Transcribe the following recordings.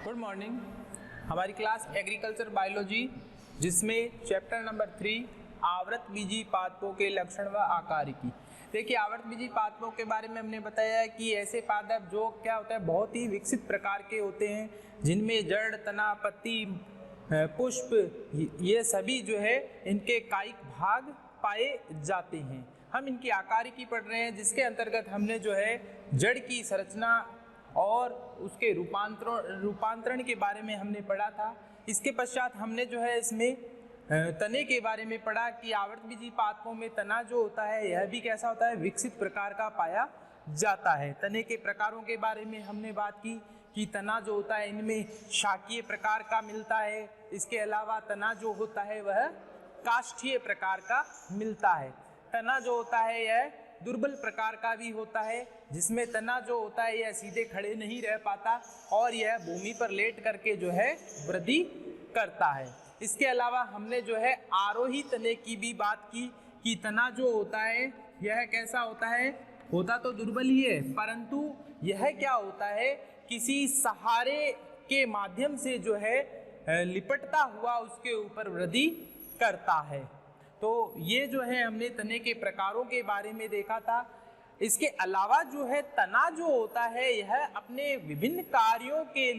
Good morning. हमारी class agriculture biology जिसमें chapter number 3 आवृतबीजी पादपों के लक्षण व आकारिकी। देखिए, आवृतबीजी पादपों के बारे में हमने बताया है कि ऐसे पादप जो क्या होता है बहुत ही विकसित प्रकार के होते हैं, जिनमें जड़, तना, पत्ती, पुष्प ये सभी जो है इनके कायिक भाग पाए जाते हैं। हम इनकी आकारिकी पढ़ रहे हैं, जिसके अंतर्गत हमने जो है जड़ की संरचना और उसके रूपांतरण के बारे में हमने पढ़ा था। इसके पश्चात हमने जो है इसमें तने के बारे में पढ़ा कि आवृतबीजी पादपों में तना जो होता है यह भी कैसा होता है, विकसित प्रकार का पाया जाता है। तने के प्रकारों के बारे में हमने बात की कि तना जो होता है इनमें शाकीय प्रकार का मिलता है, इसके अलावा तना जो होता है वह काष्ठीय प्रकार का मिलता है। तना जो होता है यह दुर्बल प्रकार का भी होता है, जिसमें तना जो होता है यह सीधे खड़े नहीं रह पाता और यह भूमि पर लेट करके जो है वृद्धि करता है। इसके अलावा हमने जो है आरोही तने की भी बात की कि तना जो होता है यह कैसा होता है, होता तो दुर्बल ही है, परंतु यह क्या होता है, किसी सहारे के माध्यम से जो है लिपटता हुआ उसके ऊपर वृद्धि करता है। तो ये जो है हमने तने के प्रकारों के बारे में देखा था। इसके अलावा जो है तना जो होता है यह अपने विभिन्न कार्यों के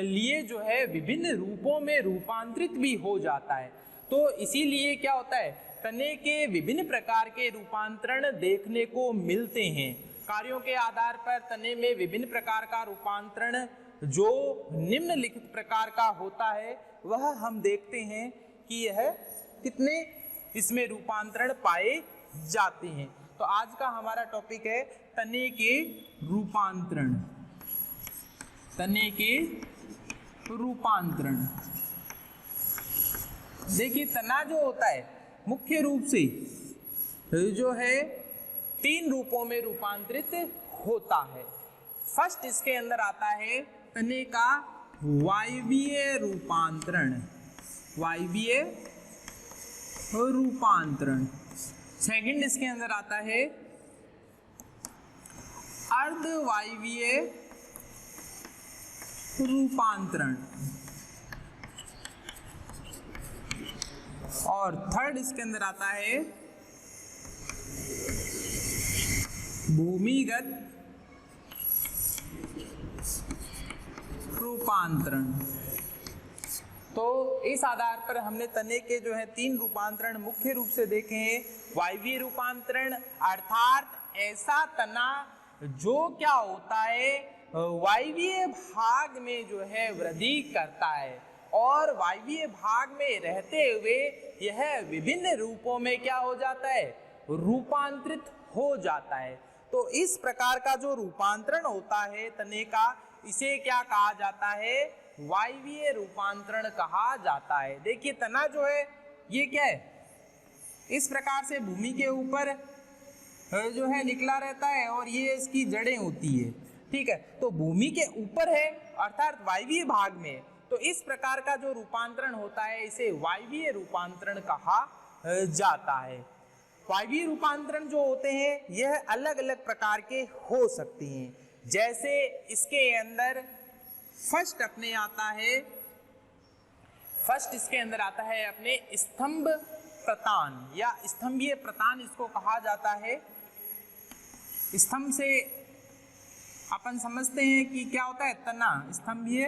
लिए जो है विभिन्न रूपों में रूपांतरित भी हो जाता है। तो इसीलिए क्या होता है, तने के विभिन्न प्रकार के रूपांतरण देखने को मिलते हैं। कार्यों के आधार पर तने में विभिन्न प्रकार का रूपांतरण जो निम्नलिखित प्रकार का होता है वह हम देखते हैं कि यह कितने इसमें रूपांतरण पाए जाते हैं। तो आज का हमारा टॉपिक है तने के रूपांतरण। तने के रूपांतरण। देखिए, तना जो होता है मुख्य रूप से जो है 3 रूपों में रूपांतरित होता है। फर्स्ट इसके अंदर आता है तने का वायवीय रूपांतरण। वायवीय रूपांतरण। सेकंड इसके अंदर आता है अर्धवायवीय रूपांतरण और थर्ड इसके अंदर आता है भूमिगत रूपांतरण। तो इस आधार पर हमने तने के जो है 3 रूपांतरण मुख्य रूप से देखे हैं। वायवीय रूपांतरण अर्थात ऐसा तना जो क्या होता है वायवीय भाग में जो है वृद्धि करता है और वायवीय भाग में रहते हुए यह विभिन्न रूपों में क्या हो जाता है, रूपांतरित हो जाता है। तो इस प्रकार का जो रूपांतरण होता है तने का, इसे क्या कहा जाता है, वायवीय रूपांतरण कहा जाता है। देखिए, तना जो है ये क्या है, इस प्रकार से भूमि के ऊपर जो है निकला रहता है और ये इसकी जड़ें होती है, ठीक है। तो भूमि के ऊपर है अर्थात वायवीय भाग में, तो इस प्रकार का जो रूपांतरण होता है इसे वायवीय रूपांतरण कहा जाता है। वायवीय रूपांतरण जो होते हैं यह अलग अलग प्रकार के हो सकते हैं। जैसे इसके अंदर फर्स्ट इसके अंदर आता है अपने स्तंभ प्रतान या स्तंभीय प्रतान इसको कहा जाता है। स्तंभ से अपन समझते हैं कि क्या होता है, तना। स्तंभीय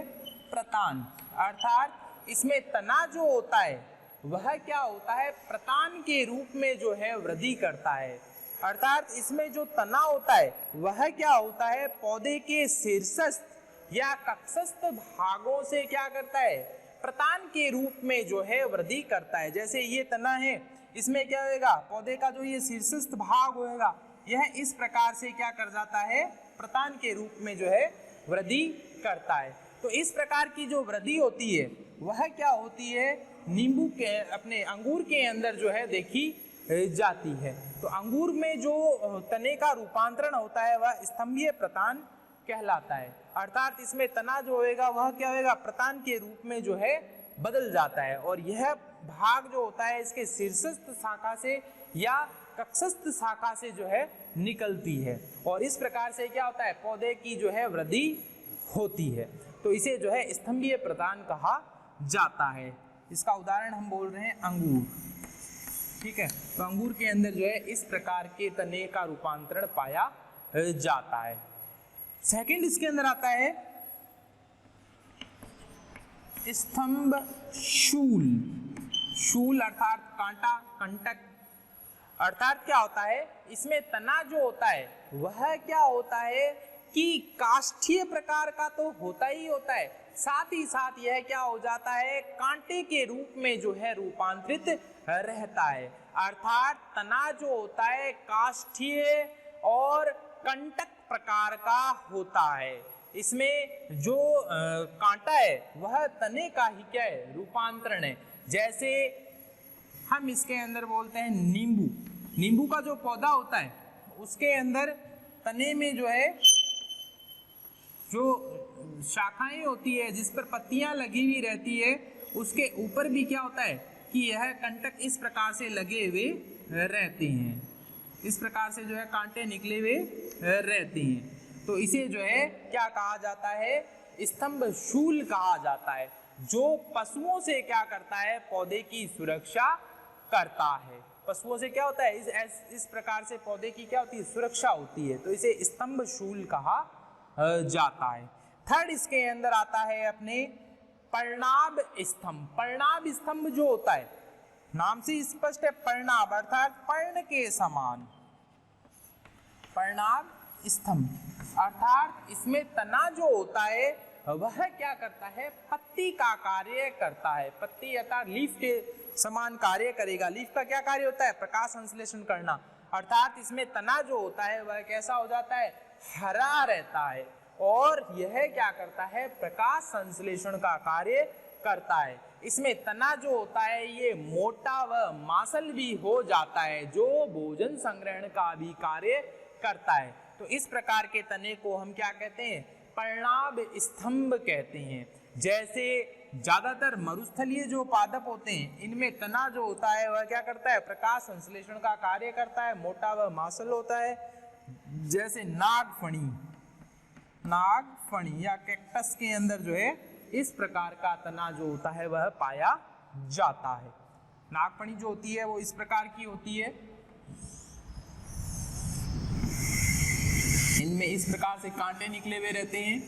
प्रतान अर्थात इसमें तना जो होता है वह क्या होता है, प्रतान के रूप में जो है वृद्धि करता है। अर्थात इसमें जो तना होता है वह क्या होता है, पौधे के शीर्षस्थ या कक्षस्थ भागों से क्या करता है, प्रतान के रूप में जो है वृद्धि करता है। जैसे ये तना है, इसमें क्या होगा, पौधे का जो ये शीर्षस्थ भाग होगा यह इस प्रकार से क्या कर जाता है, प्रतान के रूप में जो है वृद्धि करता है। तो इस प्रकार की जो वृद्धि होती है वह क्या होती है, नींबू के अपने अंगूर के अंदर जो है देखी जाती है। तो अंगूर में जो तने का रूपांतरण होता है वह स्तंभीय प्रतान कहलाता है। अर्थात इसमें तना जो होएगा वह क्या होएगा, प्रतान के रूप में जो है बदल जाता है और यह भाग जो होता है इसके शीर्षस्थ शाखा से या कक्षस्थ शाखा से जो है निकलती है और इस प्रकार से क्या होता है, पौधे की जो है वृद्धि होती है। तो इसे जो है स्तंभीय प्रधान कहा जाता है। इसका उदाहरण हम बोल रहे हैं अंगूर, ठीक है। तो अंगूर के अंदर जो है इस प्रकार के तने का रूपांतरण पाया जाता है। सेकंड इसके अंदर आता है स्तंभ शूल। शूल अर्थात कांटा, कंटक, अर्थात क्या होता है, इसमें तना जो होता है वह क्या होता है कि काष्ठीय प्रकार का तो होता ही होता है, साथ ही साथ यह क्या हो जाता है, कांटे के रूप में जो है रूपांतरित रहता है। अर्थात तना जो होता है काष्ठीय और कंटक प्रकार का होता है। इसमें जो कांटा है वह तने का ही क्या है, रूपांतरण है। जैसे हम इसके अंदर बोलते हैं नींबू। नींबू का जो पौधा होता है उसके अंदर तने में जो है जो शाखाएं होती है जिस पर पत्तियां लगी हुई रहती है, उसके ऊपर भी क्या होता है कि यह कंटक इस प्रकार से लगे हुए रहते हैं, इस प्रकार से जो है कांटे निकले हुए रहते हैं। तो इसे जो है क्या कहा जाता है, स्तंभ शूल कहा जाता है, जो पशुओं से क्या करता है, पौधे की सुरक्षा करता है। पशुओं से क्या होता है, इस प्रकार से पौधे की क्या होती है, सुरक्षा होती है। तो इसे स्तंभ शूल कहा जाता है। थर्ड इसके अंदर आता है अपने पर्णाभ स्तंभ। पर्णाभ स्तंभ जो होता है, नाम से स्पष्ट है, पर्णाभ अर्थात पर्ण के समान। पर्णाभ स्तंभ अर्थात इसमें तना जो होता है वह क्या करता है, पत्ती का कार्य करता है। पत्ती अर्थात लीफ के समान कार्य करेगा। लीफ का क्या कार्य होता है, प्रकाश संश्लेषण करना। अर्थात इसमें तना जो होता है वह कैसा हो जाता है, हरा रहता है, और यह क्या करता है, प्रकाश संश्लेषण का कार्य करता है। इसमें तना जो होता है ये मोटा व मांसल भी हो जाता है, जो भोजन संग्रहण का भी कार्य करता है। तो इस प्रकार के तने को हम क्या कहते हैं, पर्णाभ स्तंभ कहते हैं। जैसे ज्यादातर मरुस्थलीय जो पादप होते हैं इनमें तना जो होता है वह क्या करता है, प्रकाश संश्लेषण का कार्य करता है, मोटा व मांसल होता है। जैसे नागफणी, नागफणी या कैक्टस के अंदर जो है इस प्रकार का तना जो होता है वह पाया जाता है। नागफणी जो होती है वो इस प्रकार की होती है, इनमें इस प्रकार से कांटे निकले हुए रहते हैं,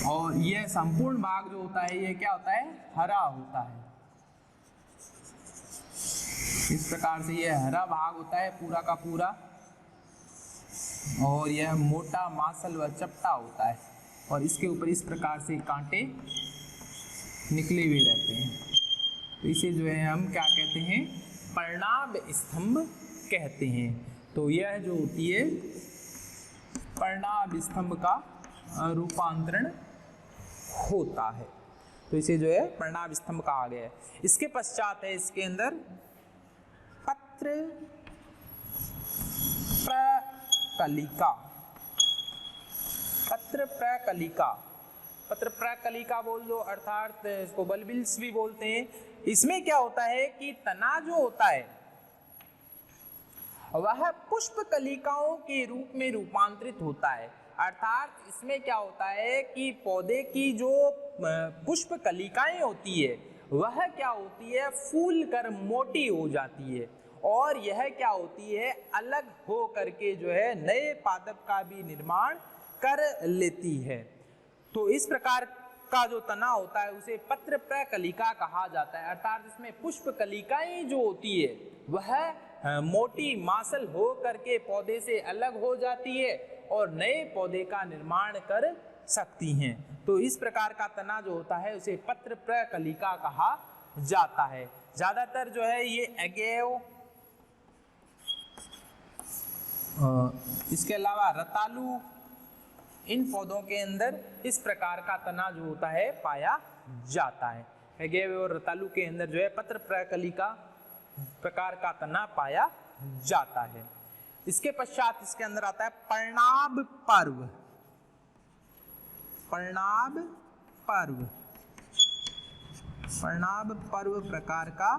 और यह संपूर्ण भाग जो होता है ये क्या होता है, हरा होता है। इस प्रकार से यह हरा भाग होता है पूरा का पूरा, और यह मोटा मांसल व चपटा होता है, और इसके ऊपर इस प्रकार से कांटे निकले हुए रहते हैं। तो इसे जो है हम क्या कहते हैं, पर्णाभ स्तंभ कहते हैं। तो यह जो होती है पर्णाभ स्तंभ का रूपांतरण होता है। तो इसे जो है पर्णाभ स्तंभ कहा गया है। इसके पश्चात है इसके अंदर पत्र प्रकलिका। पत्र प्रकलिका, पत्र प्रकलिका बोल दो, अर्थात इसको बल्बिल्स भी बोलते हैं। इसमें क्या होता है कि तना जो होता है वह पुष्प कलिकाओं के रूप में रूपांतरित होता है। अर्थात इसमें क्या होता है कि पौधे की जो पुष्प कलिकाएं होती है वह क्या होती है, फूल कर मोटी हो जाती है, और यह क्या होती है, अलग हो करके जो है नए पादप का भी निर्माण कर लेती है। तो इस प्रकार का जो तना होता है उसे पत्र प्रकलिका कहा जाता है। अर्थात इसमें पुष्प कलिकाएं जो होती है वह मोटी मांसल हो करके पौधे से अलग हो जाती है और नए पौधे का निर्माण कर सकती हैं। तो इस प्रकार का तना जो होता है उसे पत्र प्रकलिका कहा जाता है। ज्यादातर जो है ये अगेव, इसके अलावा रतालू, इन पौधों के अंदर इस प्रकार का तना जो होता है पाया जाता है। अगेव और रतालू के अंदर जो है पत्र प्रकलिका प्रकार का तना पाया जाता है। इसके पश्चात इसके अंदर आता है पर्णाभ पर्व। पर्णाभ पर्व, पर्णाभ पर्व प्रकार का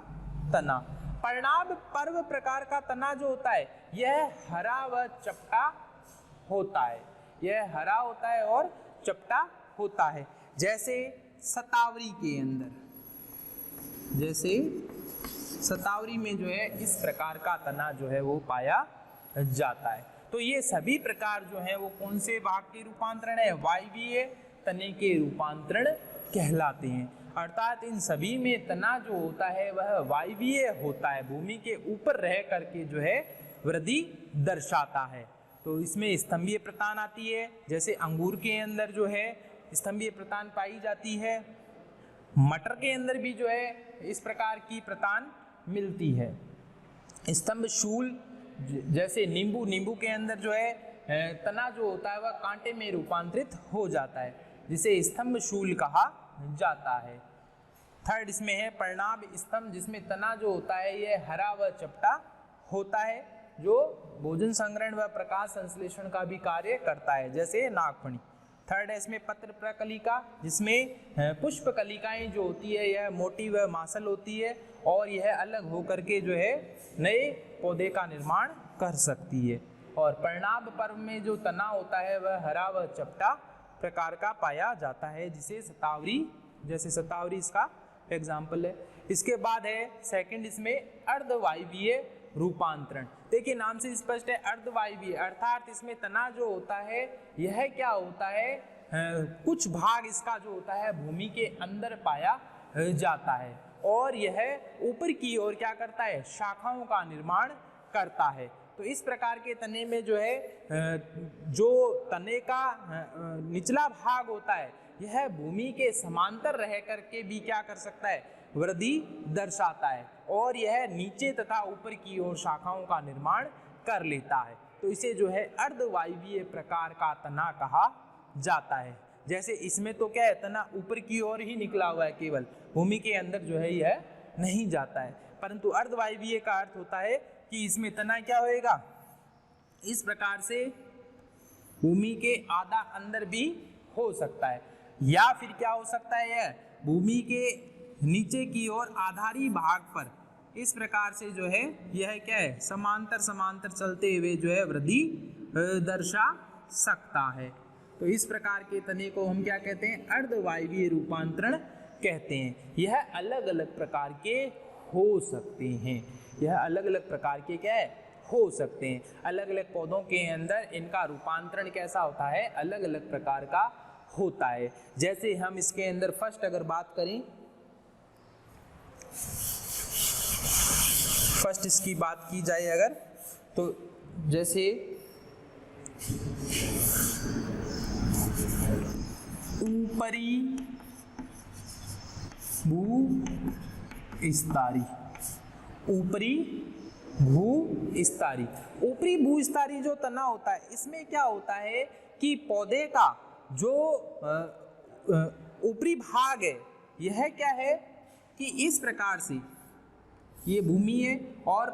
तना। पर्णाभ पर्व प्रकार का तना जो होता है यह हरा व चपटा होता है, यह हरा होता है और चपटा होता है। जैसे शतावरी के अंदर, जैसे शतावरी में जो है इस प्रकार का तना जो है वो पाया जाता है। तो ये सभी प्रकार जो है वो कौन से भाग के रूपांतरण है, वायवीय तने के रूपांतरण कहलाते हैं। अर्थात इन सभी में तना जो होता है वह वायवीय होता है, भूमि के ऊपर रह करके जो है वृद्धि दर्शाता है। तो इसमें स्तंभीय प्रतान आती है, जैसे अंगूर के अंदर जो है स्तंभीय प्रतान पाई जाती है, मटर के अंदर भी जो है इस प्रकार की प्रतान मिलती है। स्तंभ शूल, जैसे नींबू के अंदर जो है तना जो होता है वह कांटे में रूपांतरित हो जाता है, जिसे स्तंभ शूल कहा जाता है। थर्ड इसमें है पर्णाभ स्तंभ, जिसमें तना जो होता है यह हरा व चपटा होता है, जो भोजन संग्रहण व प्रकाश संश्लेषण का भी कार्य करता है, जैसे नागफणी। थर्ड है इसमें पत्र प्रकलिका, जिसमें पुष्प कलिकाएं जो होती है यह मोटी व मांसल होती है और यह अलग होकर के जो है नए पौधे का निर्माण कर सकती है। और पर्णाभ पर्व में जो तना होता है वह हरा व चपटा प्रकार का पाया जाता है, जिसे शतावरी, जैसे शतावरी इसका एग्जाम्पल है। इसके बाद है सेकंड इसमें अर्धवायवीय रूपांतरण। देखिए नाम से स्पष्ट है, अर्धवायवीय अर्थात इसमें तना जो होता है यह क्या होता है, कुछ भाग इसका जो होता है भूमि के अंदर पाया जाता है और यह ऊपर की ओर क्या करता है, शाखाओं का निर्माण करता है। तो इस प्रकार के तने में जो है जो तने का निचला भाग होता है यह भूमि के समांतर रह करके भी क्या कर सकता है, वृद्धि दर्शाता है और यह नीचे तथा ऊपर की ओर शाखाओं का निर्माण कर लेता है। तो इसे जो है अर्धवायवीय प्रकार का तना कहा जाता है। जैसे इसमें तो क्या है, तना ऊपर की ओर ही निकला हुआ है, केवल भूमि के अंदर जो है यह नहीं जाता है। परंतु अर्धवायवीय का अर्थ होता है कि इसमें तना क्या होएगा, इस प्रकार से भूमि के आधा अंदर भी हो सकता है, या फिर क्या हो सकता है, यह भूमि के नीचे की ओर आधारी भाग पर इस प्रकार से जो है यह क्या है, समांतर समांतर चलते हुए जो है वृद्धि दर्शा सकता है। तो इस प्रकार के तने को हम क्या कहते हैं, अर्धवायवीय रूपांतरण कहते हैं। यह अलग अलग प्रकार के हो सकते हैं, यह अलग अलग प्रकार के क्या है, हो सकते हैं। अलग अलग पौधों के अंदर इनका रूपांतरण कैसा होता है, अलग अलग प्रकार का होता है। जैसे हम इसके अंदर फर्स्ट अगर बात करें, फर्स्ट इसकी बात की जाए अगर, तो जैसे ऊपरी भूस्तरी, ऊपरी भूस्तरी, ऊपरी भूस्तरी जो तना होता है इसमें क्या होता है कि पौधे का जो ऊपरी भाग है यह क्या है कि इस प्रकार से ये भूमि है और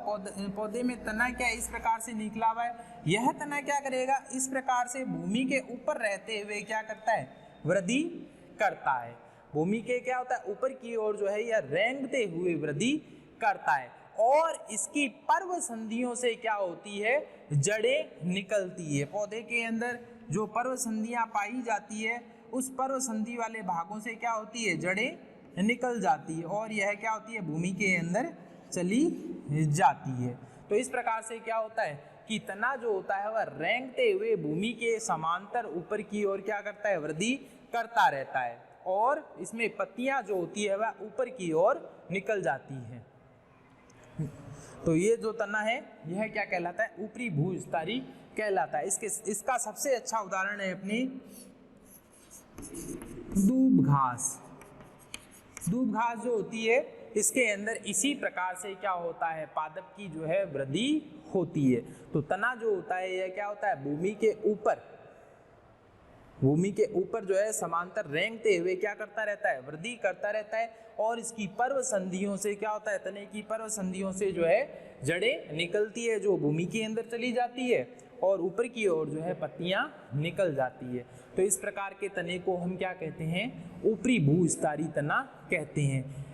पौधे में तना क्या इस प्रकार से निकला हुआ है। यह तना क्या करेगा, इस प्रकार से भूमि के ऊपर रहते हुए क्या करता है, वृद्धि करता है। भूमि के क्या होता है, ऊपर की ओर जो है यह रेंगते हुए वृद्धि करता है और इसकी पर्व संधियों से क्या होती है, जड़ें निकलती है। पौधे के अंदर जो पर्व संधियां पाई जाती है उस पर्व संधि वाले भागों से क्या होती है, जड़ें निकल जाती है और यह क्या होती है, भूमि के अंदर चली जाती है। तो इस प्रकार से क्या होता है कि तना जो होता है वह रेंगते हुए भूमि के समांतर ऊपर की ओर क्या करता है, वृद्धि करता रहता है और इसमें पत्तियां जो होती है वह ऊपर की ओर निकल जाती है। तो ये जो तना है यह क्या कहलाता है, ऊपरी भूस्तरी कहलाता है। इसका सबसे अच्छा उदाहरण है अपनी दूब घास। दूब घास जो होती है इसके अंदर इसी प्रकार से क्या होता है, पादप की जो है वृद्धि होती है। तो तना जो होता है यह क्या होता है, भूमि के ऊपर जो है समांतर रेंगते हुए क्या करता रहता है, वृद्धि करता रहता है और इसकी पर्व संधियों से क्या होता है, तने की पर्व संधियों से जो है जड़ें निकलती है जो भूमि के अंदर चली जाती है और ऊपर की ओर जो है पत्तियां निकल जाती है। तो इस प्रकार के तने को हम क्या कहते हैं, ऊपरी भूस्तरी तना कहते हैं।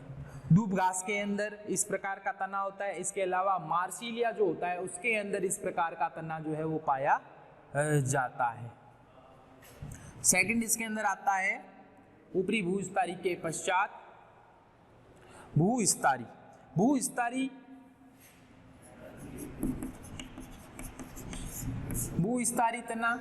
दूब घास के अंदर इस प्रकार का तना होता है। इसके अलावा मार्सिलिया जो होता है उसके अंदर इस प्रकार का तना जो है वो पाया जाता है। सेकंड इसके अंदर आता है ऊपरी भूविस्तारी के पश्चात भूविस्तारी। भूविस्तारी भूविस्तारी तना।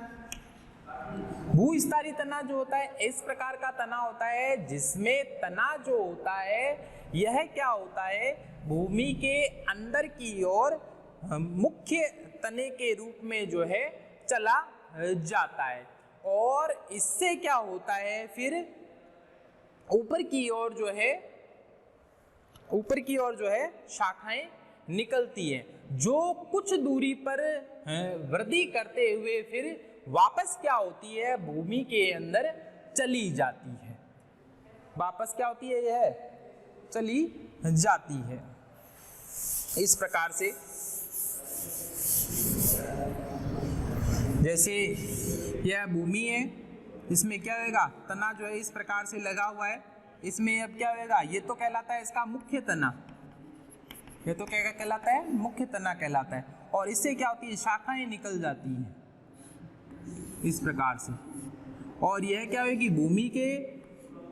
भूविस्तारी तना जो होता है इस प्रकार का तना होता है जिसमें तना जो होता है यह क्या होता है, भूमि के अंदर की ओर मुख्य तने के रूप में जो है चला जाता है और इससे क्या होता है फिर ऊपर की ओर जो है शाखाएं निकलती है जो कुछ दूरी पर वृद्धि करते हुए फिर वापस क्या होती है, भूमि के अंदर चली जाती है। वापस क्या होती है, यह चली जाती है। इस प्रकार से जैसे यह भूमि है, इसमें क्या होगा, तना जो है इस प्रकार से लगा हुआ है, इसमें अब क्या होगा, ये तो कहलाता है इसका मुख्य तना, ये तो क्या कहलाता है, मुख्य तना कहलाता है। और इससे क्या होती है, शाखाएं निकल जाती हैं इस प्रकार से। और यह क्या होगी, भूमि के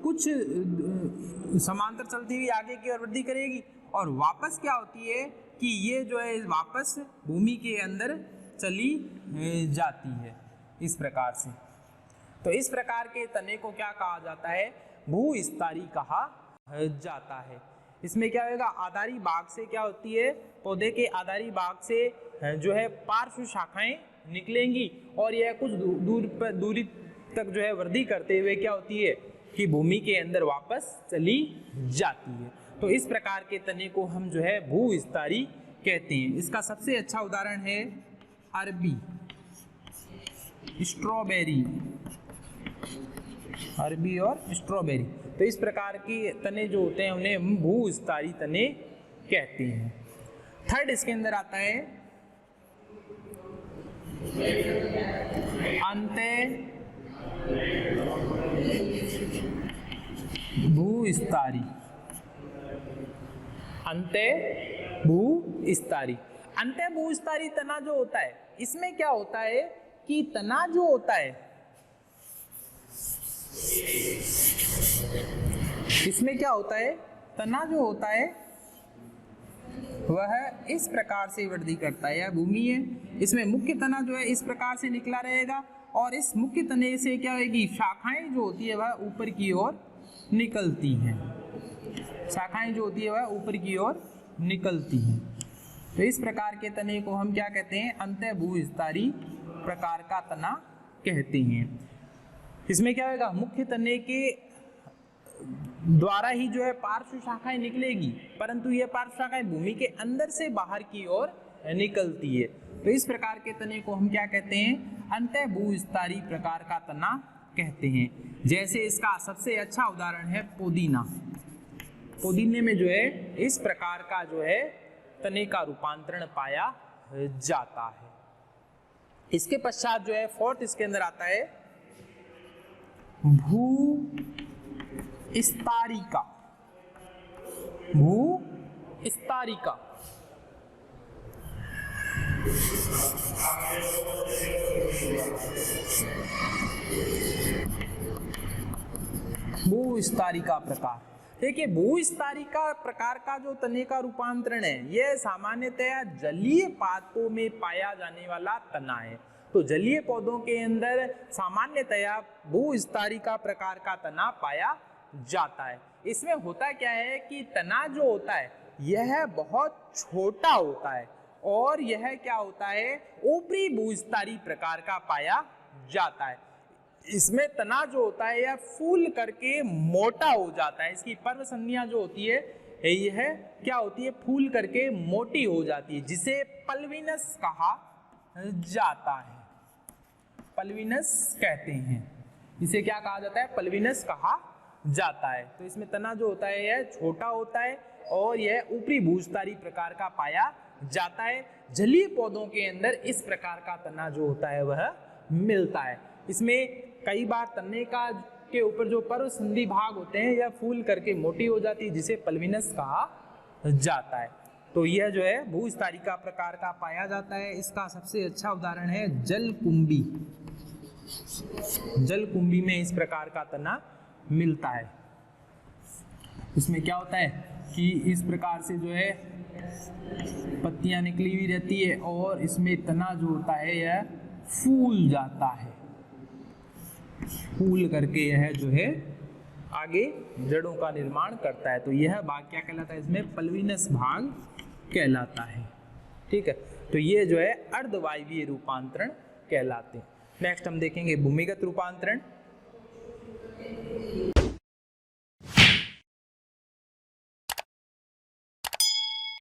कुछ समांतर चलती हुई आगे की ओर वृद्धि करेगी और वापस क्या होती है कि ये जो है वापस भूमि के अंदर चली जाती है इस प्रकार से। तो इस प्रकार के तने को क्या कहा जाता है, भूविस्तारी कहा जाता है। इसमें क्या होगा, आधारी भाग से क्या होती है, पौधे के आधारी भाग से जो है पार्श्व शाखाएं निकलेंगी और यह कुछ दूरी तक जो है वृद्धि करते हुए क्या होती है कि भूमि के अंदर वापस चली जाती है। तो इस प्रकार के तने को हम जो है भूविस्तारी कहते हैं। इसका सबसे अच्छा उदाहरण है अरबी, स्ट्रॉबेरी, अरबी और स्ट्रॉबेरी। तो इस प्रकार के तने जो होते हैं उन्हें हम भूविस्तारी तने कहते हैं। थर्ड इसके अंदर आता है अंत्य भूविस्तारी। अंत्य भूविस्तारी, अंत्य भूविस्तारी तना जो होता है इसमें क्या होता है कि तना जो होता है इसमें क्या होता है, तना जो होता है वह इस प्रकार से वृद्धि करता है। यह भूमि है, इसमें मुख्य तना जो है इस प्रकार से निकला रहेगा और इस मुख्य तने से क्या होगी, शाखाएं जो होती है वह ऊपर की ओर निकलती हैं। शाखाएं जो होती है वह ऊपर की ओर निकलती हैं। तो इस प्रकार के तने को हम क्या कहते हैं, अंत्य भूविस्तारी प्रकार का तना कहते हैं। इसमें क्या होगा, मुख्य तने के द्वारा ही जो है पार्श्व शाखाएं निकलेगी, परंतु यह पार्श्व शाखाएं भूमि के अंदर से बाहर की ओर निकलती है। तो इस प्रकार के तने को हम क्या कहते हैं, अंत्य भूविस्तारी प्रकार का तना कहते हैं। जैसे इसका सबसे अच्छा उदाहरण है पुदीना। पुदीने में जो है इस प्रकार का जो है तने का रूपांतरण पाया जाता है। इसके पश्चात जो है फोर्थ इसके अंदर आता है भूविस्तारिका। भूविस्तारिका, भूविस्तारिका प्रकार। देखिए भूविस्तारिका प्रकार का जो तने का रूपांतरण है यह सामान्यतया जलीय पादपों में पाया जाने वाला तना है। तो जलीय पौधों के अंदर सामान्यतया भूविस्तारिका प्रकार का तना पाया जाता है। इसमें होता क्या है कि तना जो होता है यह बहुत छोटा होता है और यह क्या होता है, ऊपरी भूविस्तारी प्रकार का पाया जाता है। इसमें तना जो होता है यह फूल करके मोटा हो जाता है। इसकी पर्व संधियां जो होती है यह क्या होती है, फूल करके मोटी हो जाती है, जिसे पल्विनस कहा जाता है। पल्विनस कहते हैं, इसे क्या कहा जाता है, पल्विनस कहा जाता है। तो इसमें तना जो होता है यह छोटा होता है और यह ऊपरी भूविस्तारी प्रकार का पाया जाता है। जलीय पौधों के अंदर इस प्रकार का तना जो होता है वह मिलता है। इसमें कई बार तने का के ऊपर जो पर्व संधि भाग होते हैं यह फूल करके मोटी हो जाती है, जिसे पल्विनस कहा जाता है। तो यह जो है भूविस्तारिका प्रकार का पाया जाता है। इसका सबसे अच्छा उदाहरण है जलकुंभी। जलकुंभी में इस प्रकार का तना मिलता है। इसमें क्या होता है कि इस प्रकार से जो है पत्तियां निकली हुई रहती है और इसमें तना जो होता है यह फूल जाता है, फूल करके यह जो है आगे जड़ों का निर्माण करता है। तो यह भाग क्या कहलाता है, इसमें पल्विनस भाग कहलाता है। ठीक है, तो ये जो है अर्धवायवीय रूपांतरण कहलाते हैं। नेक्स्ट हम देखेंगे भूमिगत रूपांतरण।